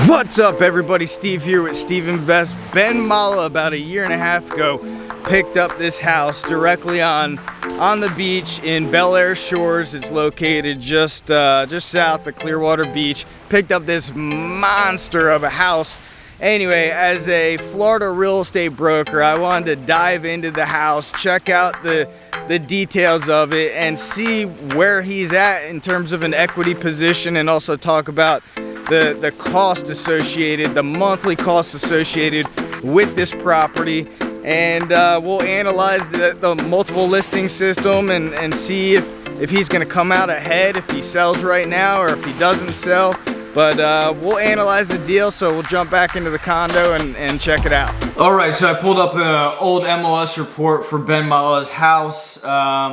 What's up, everybody? Steve here with Steve Invest. Ben Mallah about a year and a half ago picked up this house directly on the beach in Bel Air Shores. It's located just south of Clearwater Beach. Picked up this monster of a house. Anyway, as a Florida real estate broker, I wanted to dive into the house, check out the details of it, and see where he's at in terms of an equity position, and also talk about the cost associated, the monthly costs associated with this property. And we'll analyze the multiple listing system and see if he's gonna come out ahead if he sells right now or if he doesn't sell. But we'll analyze the deal, so we'll jump back into the condo and check it out. All right, so I pulled up an old MLS report for Ben Mallah's house.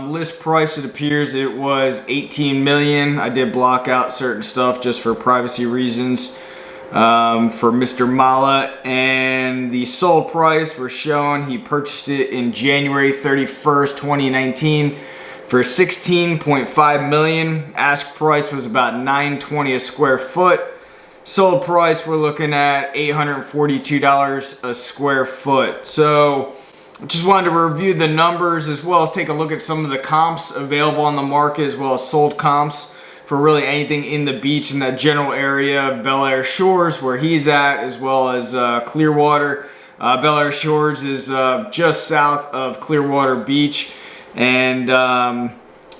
List price, it appears it was $18 million. I did block out certain stuff just for privacy reasons for Mr. Mallah. And the sold price we're showing, he purchased it in January 31st, 2019. For $16.5 million. Ask price was about $920 a square foot. Sold price, we're looking at $842 a square foot. So just wanted to review the numbers as well as take a look at some of the comps available on the market, as well as sold comps for really anything in the beach in that general area of Bel Air Shores where he's at, as well as Clearwater. Bel Air Shores is just south of Clearwater Beach. And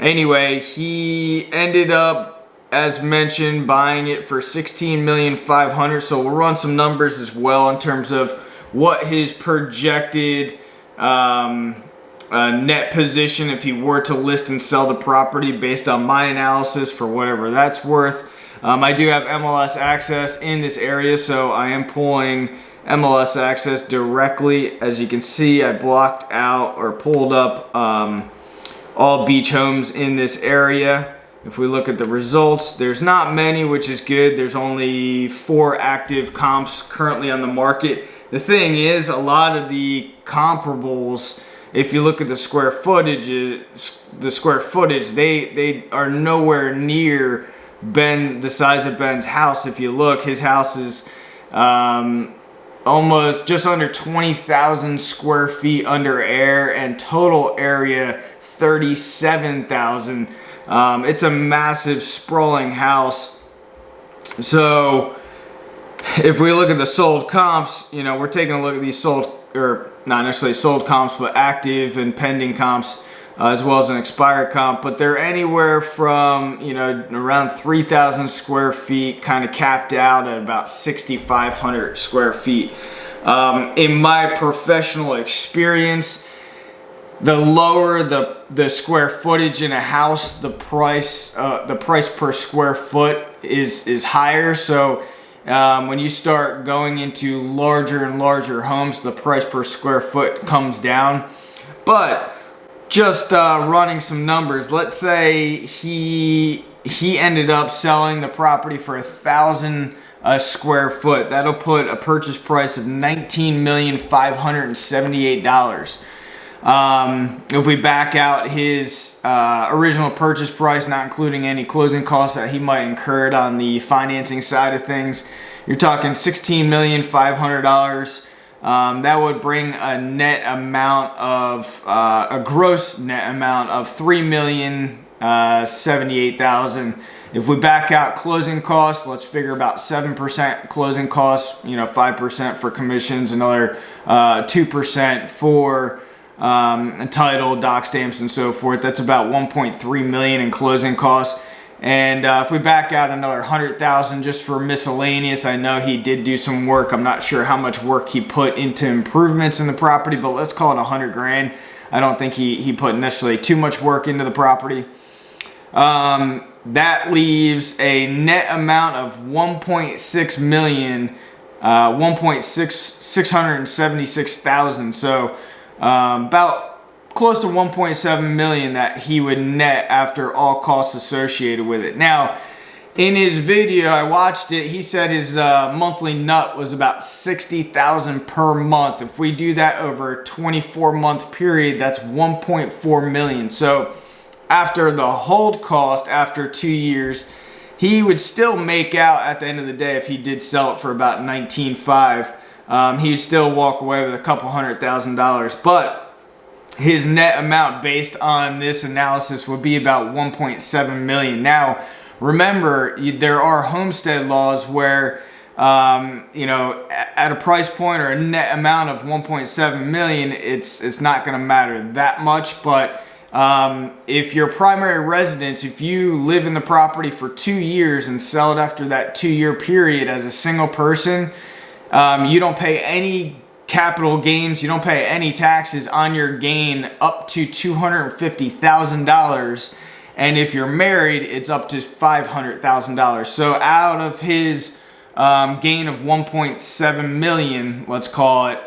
anyway, he ended up, as mentioned, buying it for $16,500,000. So we'll run some numbers as well in terms of what his projected net position if he were to list and sell the property based on my analysis for whatever that's worth. I do have MLS access in this area, so I am pulling MLS access directly. As you can see, I blocked out or pulled up all beach homes in this area. If we look at the results, there's not many, which is good. There's only 4 active comps currently on the market. The thing is, a lot of the comparables, if you look at the square footage, they are nowhere near the size of Ben's house. If you look, his house is almost just under 20,000 square feet under air, and total area 37,000. It's a massive sprawling house. So if we look at the sold comps, you know, we're taking a look at these sold, or not necessarily sold comps, but active and pending comps, as well as an expired comp, but they're anywhere from, you know, around 3,000 square feet, kind of capped out at about 6,500 square feet. In my professional experience, the lower the square footage in a house, the price per square foot is higher. So when you start going into larger and larger homes, the price per square foot comes down. But just running some numbers, let's say he ended up selling the property for $1,000 a square foot. That'll put a purchase price of $19,578. If we back out his original purchase price, not including any closing costs that he might incurred on the financing side of things, you're talking $16,500,000. That would bring a net amount of a gross net amount of $3,078,000. If we back out closing costs, let's figure about 7% closing costs. You know, 5% for commissions, another 2% for title, doc stamps, and so forth. That's about $1.3 million in closing costs. And if we back out another $100,000 just for miscellaneous, I know he did do some work. I'm not sure how much work he put into improvements in the property, but let's call it $100,000. I don't think he put necessarily too much work into the property. That leaves a net amount of $1.6 million, $1,676,000. So about close to $1.7 million that he would net after all costs associated with it. Now, in his video, I watched it, he said his monthly nut was about $60,000 per month. If we do that over a 24-month period, that's $1.4 million. So after the hold cost, after 2 years, he would still make out at the end of the day if he did sell it for about $19.5. He'd still walk away with a couple $100,000, but his net amount based on this analysis would be about $1.7 million. Now, remember, there are homestead laws where, you know, at a price point or a net amount of $1.7 million, it's not going to matter that much. But if your primary residence, if you live in the property for 2 years and sell it after that 2-year period as a single person, you don't pay any capital gains, you don't pay any taxes on your gain up to $250,000. And if you're married, it's up to $500,000. So out of his gain of 1.7 million, let's call it,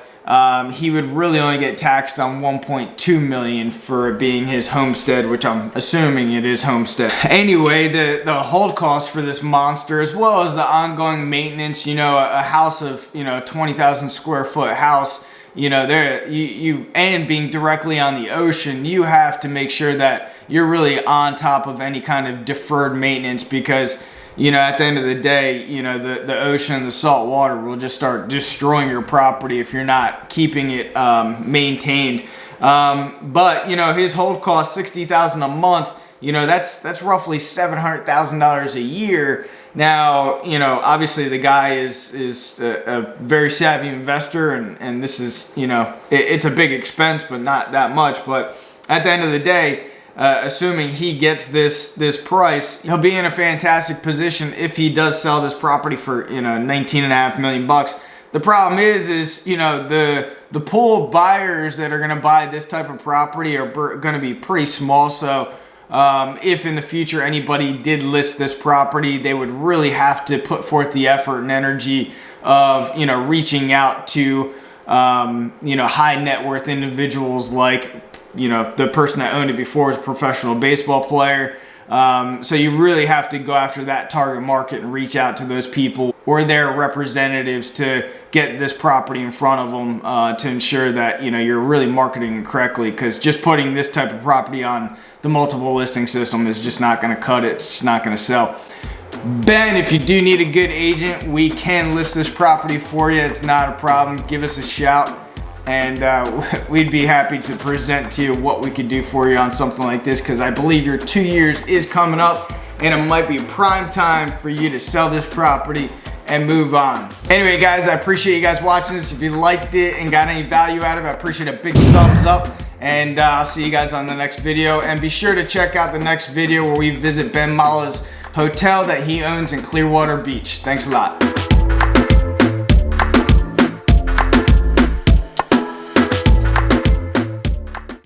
he would really only get taxed on 1.2 million for it being his homestead, which I'm assuming it is homestead. Anyway, the hold cost for this monster, as well as the ongoing maintenance, you know, a house of, you know, 20,000 square foot house, you know, and being directly on the ocean, you have to make sure that you're really on top of any kind of deferred maintenance, because, you know, at the end of the day, you know, the ocean and the salt water will just start destroying your property if you're not keeping it maintained. But, you know, his hold cost $60,000 a month, you know, that's roughly $700,000 a year. Now, you know, obviously the guy is a very savvy investor, and this is, you know, it's a big expense, but not that much. But at the end of the day, assuming he gets this price, he'll be in a fantastic position if he does sell this property for, you know, $19.5 million bucks. The problem is you know, the pool of buyers that are going to buy this type of property are going to be pretty small. So if in the future anybody did list this property, they would really have to put forth the effort and energy of, you know, reaching out to, you know, high net worth individuals, like, you know, the person that owned it before was a professional baseball player. So you really have to go after that target market and reach out to those people or their representatives to get this property in front of them, to ensure that, you know, you're really marketing it correctly, because just putting this type of property on the multiple listing system is just not going to cut it. It's just not going to sell. Ben, if you do need a good agent, we can list this property for you. It's not a problem. Give us a shout, and we'd be happy to present to you what we could do for you on something like this, because I believe your 2 years is coming up and it might be prime time for you to sell this property and move on. Anyway, guys, I appreciate you guys watching this. If you liked it and got any value out of it, I appreciate a big thumbs up, and I'll see you guys on the next video. And be sure to check out the next video where we visit Ben Mallah's hotel that he owns in Clearwater Beach. Thanks a lot.